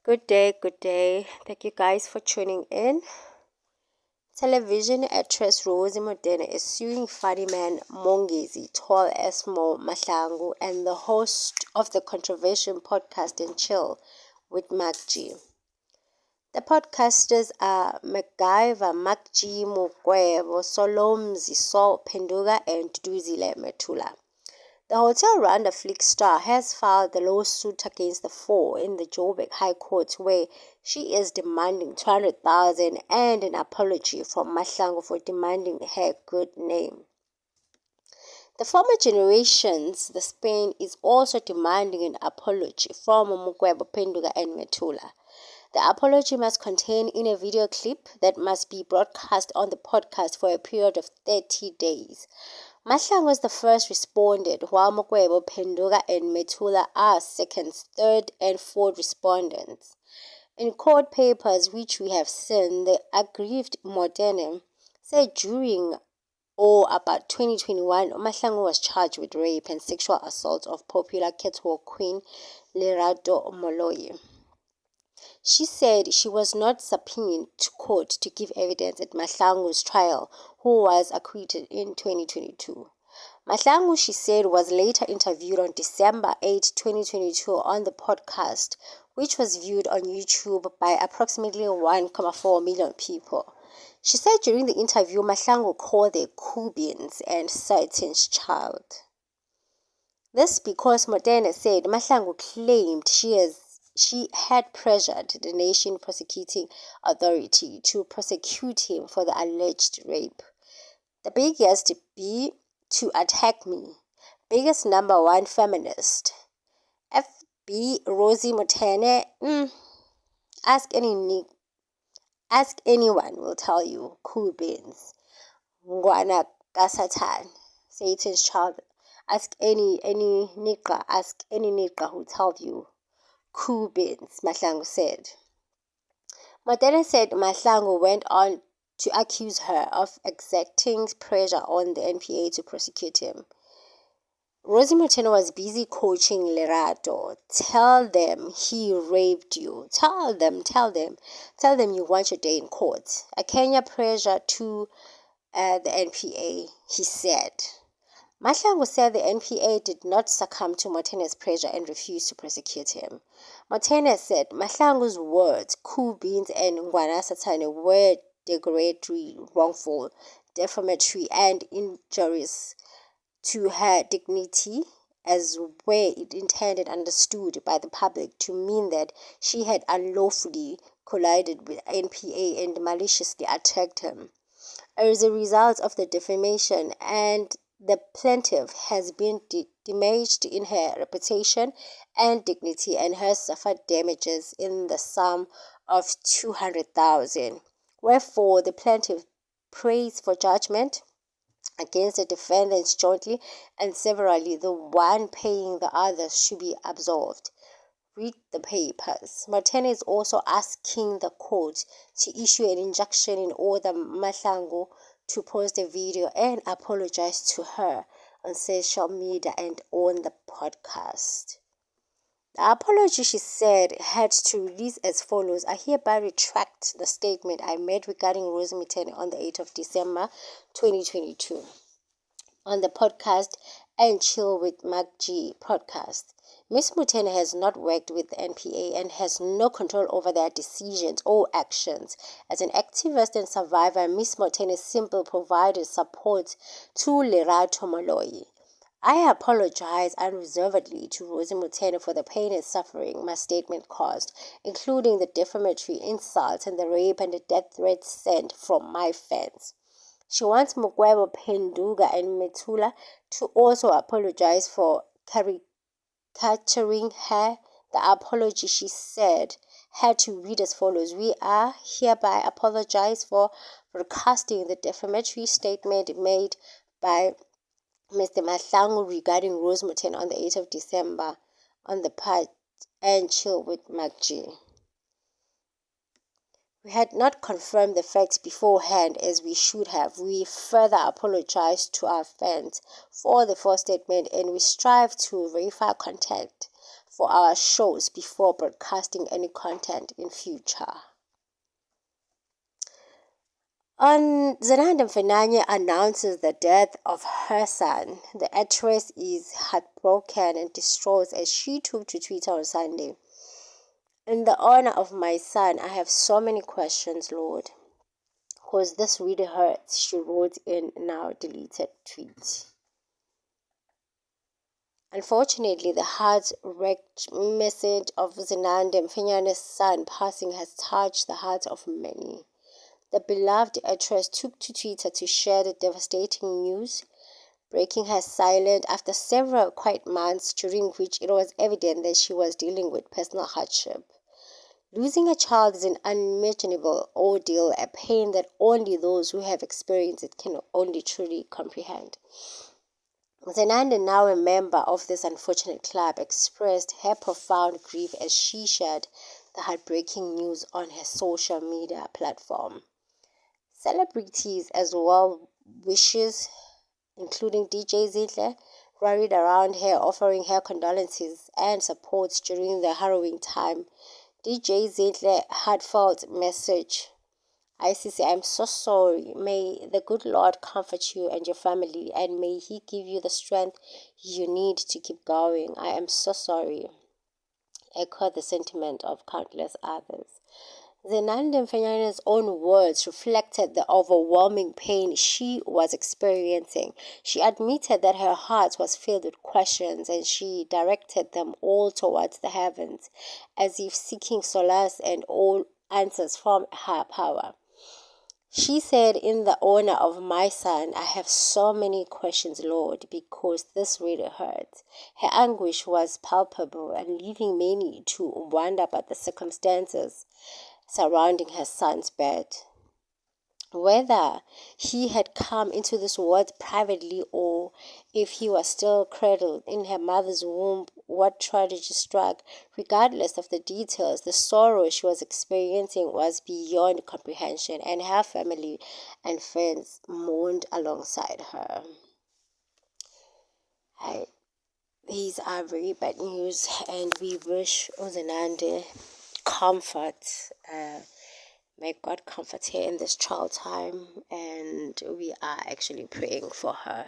Good day, good day. Thank you guys for tuning in. Television actress Rosie Motene is suing funny man Mongezi TallA Mahlangu and the host of the controversial podcast and Chill with G. The podcasters are MacGyver, G, Mukwebo, Solomzi, Sol Penduga, and Duzile Metula. The hotel runner Flick Star has filed the lawsuit against the four in the Joburg High Court, where she is demanding 200,000 and an apology from Mahlangu for demanding her good name. The former generations, the Spain, is also demanding an apology from Mukwebo, Penduga, and Metula. The apology must contain in a video clip that must be broadcast on the podcast for a period of 30 days. Mahlangu was the first respondent, while Mukwebo, Penduga, and Metula are second, third, and fourth respondents. In court papers which we have seen, the aggrieved Motene said during or about 2021, Mahlangu was charged with rape and sexual assault of popular catwalk queen Lerato Moloi. She said she was not subpoenaed to court to give evidence at Mahlangu's trial, who was acquitted in 2022. Mahlangu, she said, was later interviewed on December 8, 2022 on the podcast, which was viewed on YouTube by approximately 1.4 million people. She said during the interview, Mahlangu called the Cubans and Satan's child. This because Motene said Mahlangu claimed she had pressured the nation prosecuting authority to prosecute him for the alleged rape. The biggest be to attack me. Biggest number one feminist. FB Rosie Motene. Ask anyone will tell you. Cool beans. Ngwana kasatan. Satan's child. Ask any nigga who tell you. Cool beans, Mahlangu said. Motene said Mahlangu went on to accuse her of exerting pressure on the NPA to prosecute him. Rosie Motene was busy coaching Lerato. Tell them he raped you. Tell them you want your day in court. A Kenya pressure to the NPA, he said. Mahlangu said the NPA did not succumb to Motene's pressure and refused to prosecute him. Motene said Mahlangu's words, cool beans and ngwana satane, were derogatory, wrongful, defamatory, and injurious to her dignity, as were it intended understood by the public to mean that she had unlawfully collided with NPA and maliciously attacked him. As a result of the defamation, and the plaintiff has been damaged in her reputation and dignity and has suffered damages in the sum of 200,000. Wherefore, the plaintiff prays for judgment against the defendants jointly and severally. The one paying the others should be absolved. Read the papers. Motene is also asking the court to issue an injunction in order Mahlangu to post a video and apologize to her on social media and on the podcast. The apology, she said, had to release as follows. I hereby retract the statement I made regarding Rosie Motene on the 8th of December 2022 on the podcast and Chill with G podcast. Ms. Motene has not worked with the NPA and has no control over their decisions or actions. As an activist and survivor, Ms. Motene simply provided support to Lerato Moloi. I apologize unreservedly to Rosie Motene for the pain and suffering my statement caused, including the defamatory insults and the rape and the death threats sent from my fans. She wants Mukwebo, Penduga, and Metula to also apologize for caricaturing her. The apology, she said, had to read as follows. We are hereby apologize for broadcasting the defamatory statement made by Mr. Mahlangu regarding Rosie Motene on the 8th of December on the pod and Chill with G. We had not confirmed the facts beforehand as we should have. We further apologize to our fans for the false statement and we strive to verify contact for our shows before broadcasting any content in future. On Zenande Mfenyanas announces the death of her son, the actress is heartbroken and distraught as she took to Twitter on Sunday. In the honor of my son, I have so many questions, Lord, because this really hurts, she wrote in now deleted tweet. Unfortunately, the heart-wrecked message of Zenande Mfenyanas' son passing has touched the hearts of many. The beloved actress took to Twitter to share the devastating news, breaking her silence after several quiet months during which it was evident that she was dealing with personal hardship. Losing a child is an unimaginable ordeal, a pain that only those who have experienced it can only truly comprehend. Zenande, now a member of this unfortunate club, expressed her profound grief as she shared the heartbreaking news on her social media platform. Celebrities as well wishes, including DJ Zenande, rallied around her, offering her condolences and support during the harrowing time. DJ Zenande heartfelt message: ICC, I'm so sorry. May the good Lord comfort you and your family, and may He give you the strength you need to keep going. I am so sorry. Echo the sentiment of countless others. Zenande Mfenyanas' own words reflected the overwhelming pain she was experiencing. She admitted that her heart was filled with questions, and she directed them all towards the heavens, as if seeking solace and all answers from her power. She said, in the honor of my son, I have so many questions, Lord, because this really hurts. Her anguish was palpable and leaving many to wonder about the circumstances surrounding her son's birth. Whether he had come into this world privately or if he was still cradled in her mother's womb, what tragedy struck. Regardless of the details, the sorrow she was experiencing was beyond comprehension, and her family and friends mourned alongside her. These are very bad news, and we wish Zenande comfort. May God comfort her in this trial time, and we are actually praying for her.